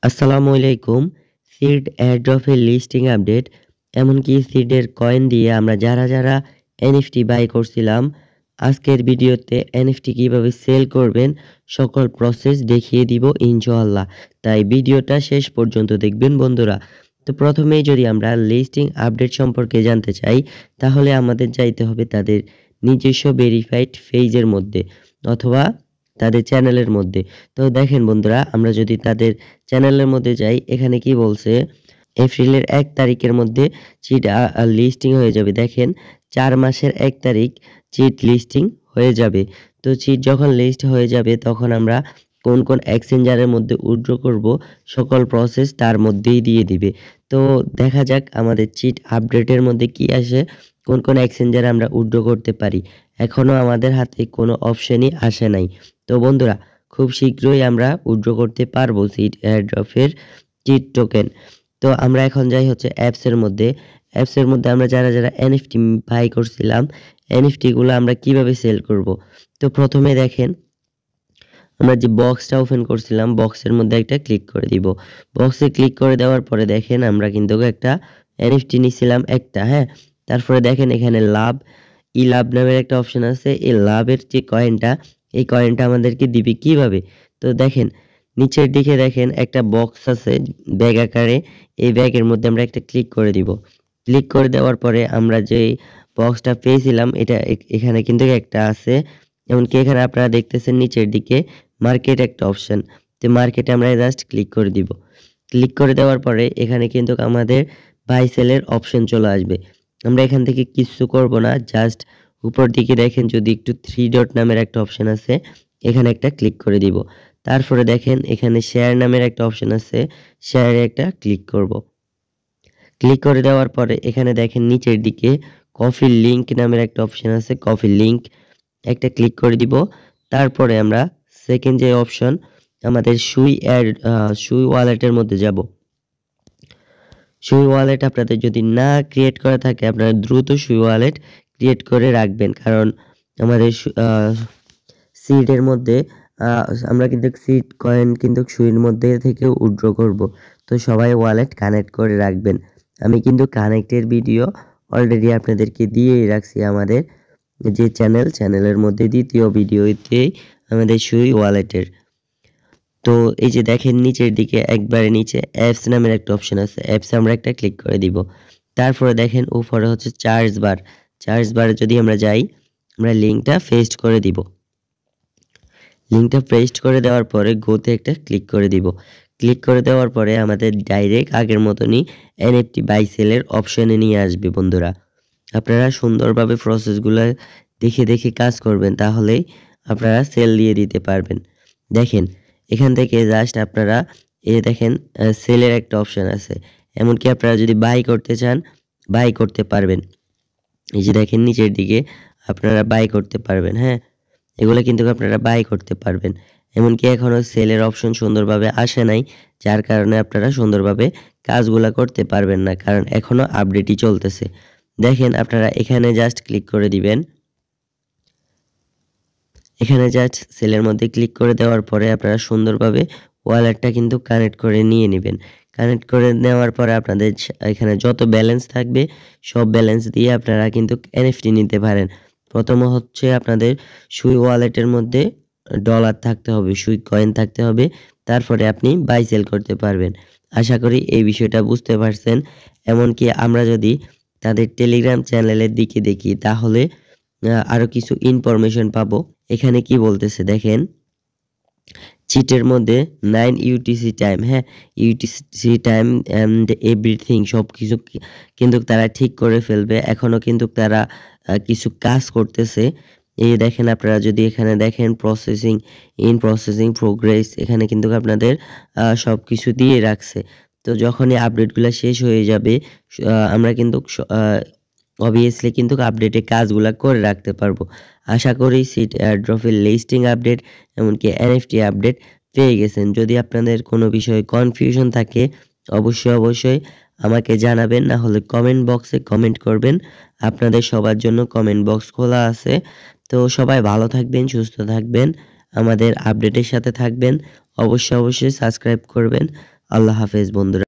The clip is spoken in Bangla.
আসসালামু আলাইকুম। সিড এয়ারড্রপের লিস্টিং আপডেট, এমনকি সিডের কয়েন দিয়ে আমরা যারা এনএফটি বাই করছিলাম, আজকের ভিডিওতে এনএফটি কিভাবে সেল করবেন সকল প্রসেস দেখিয়ে দিব ইনশাআল্লাহ। তাই ভিডিওটা শেষ পর্যন্ত দেখবেন বন্ধুরা। তো প্রথমেই যদি আমরা লিস্টিং আপডেট সম্পর্কে জানতে চাই, তাহলে আমাদের যাইতে হবে তাদের নিজস্ব ভেরিফাইড পেজের মধ্যে অথবা তাদের চ্যানেলের মধ্যে। তো দেখেন বন্ধুরা, আমরা যদি তাদের চ্যানেলের মধ্যে যাই, এখানে কি বলছে, এপ্রিলের 1 তারিখের মধ্যে চিট লিস্টিং হয়ে যাবে। দেখেন 4 মাসের 1 তারিখ চিট লিস্টিং হয়ে যাবে। তো চিট যখন লিস্ট হয়ে যাবে তখন আমরা কোন এক্সচেঞ্জারের মধ্যে উইথড্র করব সকল প্রসেস তার মধ্যেই দিয়ে দিবে। তো দেখা যাক আমাদের চিট আপডেটের মধ্যে কি আসে, কোন এক্সচেঞ্জারে আমরা উইথড্র করতে পারি। এখনো আমাদের হাতে কোনো অপশনই আসে নাই। তো বন্ধুরা, খুব শীঘ্রই আমরা উইথড্র করতে পারবো সিড এয়ারড্রপের চিট টোকেন। তো আমরা এখন যাই হচ্ছে অ্যাপসের মধ্যে। অ্যাপসের মধ্যে আমরা যারা এনএফটি বাই করছিলাম, এনএফটি গুলো আমরা কিভাবে সেল করব। তো প্রথমে দেখেন, আমরা যে বক্সটা ওপেন করছিলাম, বক্সের মধ্যে একটা ক্লিক করে দিব। বক্সে ক্লিক করে দেওয়ার পরে দেখেন আমরা কিন্তু একটা এনএফটি নিছিলাম একটা, হ্যাঁ। তারপরে দেখেন এখানে লাভ নামের একটা অপশন আছে। এই লাভের যে কয়েনটা, এই কয়েনটা আমাদেরকে দিবে কিভাবে। তো দেখেন নিচের দিকে দেখেন একটা বক্স আছে ব্যাগ আকারে। এই ব্যাগের মধ্যে আমরা একটা ক্লিক করে দিব। ক্লিক করে দেওয়ার পরে আমরা যে বক্সটা পেয়েছিলাম, এটা এখানে কিন্তু একটা আছে। এমনকি এখানে আপনারা দেখতেছেন নিচের দিকে মার্কেট একটা অপশন। তো মার্কেটে আমরা জাস্ট ক্লিক করে দিব। ক্লিক করে দেওয়ার পরে এখানে কিন্তু আমাদের বাই সেলের অপশন চলে আসবে। আমরা এখান থেকে কিছু করব না, জাস্ট উপর দিকে দেখেন যদি একটু 3 ডট নামের একটা অপশন আছে, এখানে একটা ক্লিক করে দিব। তারপরে দেখেন এখানে শেয়ার নামের একটা অপশন আছে, শেয়ারে একটা ক্লিক করব। ক্লিক করে দেওয়ার পরে এখানে দেখেন নিচের দিকে কফি লিংক নামের একটা অপশন আছে, কফি লিংক একটা ক্লিক করে দিব। তারপরে আমরা সেকেন্ড যে অপশন, আমাদের সুই ওয়ালেটের মধ্যে যাব। সুই ওয়ালেট আপনাদের যদি না ক্রিয়েট করা থাকে, আপনারা দ্রুত সুই ওয়ালেট ক্রিয়েট করে রাখবেন, কারণ আমাদের সিডের মধ্যে আমরা কিন্তু সিড কয়েন কিন্তু সুইর মধ্যে থেকে উইথড্র করব। তো সবাই ওয়ালেট কানেক্ট করে রাখবেন। আমি কিন্তু কানেক্টের ভিডিও অলরেডি আপনাদেরকে দিয়েই রাখছি আমাদের যে চ্যানেলের মধ্যে দ্বিতীয় ভিডিওতেই আমাদের সুই ওয়ালেটের। তো এই যে দেখেন নিচের দিকে একবারে নিচে অ্যাপস নামের একটা অপশন আছে, অ্যাপসে আমরা একটা ক্লিক করে দিব। তারপরে দেখেন উপরে হচ্ছে চার্জ বারে যদি আমরা যাই, আমরা লিঙ্কটা পেস্ট করে দিব। লিঙ্কটা পেস্ট করে দেওয়ার পরে গোতে একটা ক্লিক করে দিব। ক্লিক করে দেওয়ার পরে আমাদের ডাইরেক্ট আগের মতনই এনএফটি বাই সেলের অপশনে নিয়ে আসবে বন্ধুরা। আপনারা সুন্দরভাবে প্রসেসগুলো দেখে কাজ করবেন, তাহলেই আপনারা সেল দিয়ে দিতে পারবেন। দেখেন এখান থেকে জাস্ট আপনারা এই দেখেন সেলের একটা অপশন আছে। এমনকি আপনারা যদি বাই করতে চান, বাই করতে পারবেন। এই যে দেখেন নিচের দিকে আপনারা বাই করতে পারবেন, হ্যাঁ। এগুলো কিন্তু আপনারা বাই করতে পারবেন। এমনকি এখনো সেলের অপশন সুন্দরভাবে আসে নাই, যার কারণে আপনারা সুন্দরভাবে কাজগুলা করতে পারবেন না, কারণ এখনো আপডেটই চলতেছে। দেখেন আপনারা এখানে জাস্ট ক্লিক করে দিবেন। এখানে জাস্ট সেলের মধ্যে ক্লিক করে দেওয়ার পরে আপনারা সুন্দরভাবে ওয়ালেটটা কিন্তু কানেক্ট করে নিয়ে নেবেন। কানেক্ট করে নেওয়ার পরে আপনাদের এখানে যত ব্যালেন্স থাকবে সব ব্যালেন্স দিয়ে আপনারা কিন্তু এনএফটি নিতে পারেন। প্রথম হচ্ছে আপনাদের সুই ওয়ালেটের মধ্যে ডলার থাকতে হবে, সুই কয়েন থাকতে হবে, তারপরে আপনি বাই সেল করতে পারবেন। আশা করি এই বিষয়টা বুঝতে পারছেন। এমনকি আমরা যদি তাদের টেলিগ্রাম চ্যানেলের দিকে দেখি, তাহলে আরো কিছু ইনফরমেশন পাবো। এখানে কি বলতেছে দেখেন, চিটের মধ্যে 9 ইউটিসি টাইম, হ্যাঁ, ইউটিসি টাইম এন্ড এভরিথিং সবকিছু কিন্তু তারা ঠিক করে ফেলবে। এখনো কিন্তু তারা কিছু কাজ করতেছে। এই দেখেন আপনারা যদি এখানে দেখেন প্রসেসিং প্রোগ্রেস, এখানে কিন্তু আপনাদের সবকিছু দিয়ে রাখছে। তো যখনই আপডেটগুলো শেষ হয়ে যাবে, আমরা কিন্তু অবভিয়াসলি কিন্তু আপডেটে কাজগুলা করে রাখতে পারবো। আশা করি সিড এয়ারড্রপের লিস্টিং আপডেট এমনকি এনএফটি আপডেট পেয়ে গেছেন। যদি আপনাদের কোনো বিষয়ে কনফিউশন থাকে, অবশ্যই আমাকে জানাবেন, না হলে কমেন্ট বক্সে কমেন্ট করবেন। আপনাদের সবার জন্য কমেন্ট বক্স খোলা আছে। তো সবাই ভালো থাকবেন, সুস্থ থাকবেন, আমাদের আপডেটের সাথে থাকবেন। অবশ্যই সাবস্ক্রাইব করবেন। আল্লাহ হাফেজ বন্ধুরা।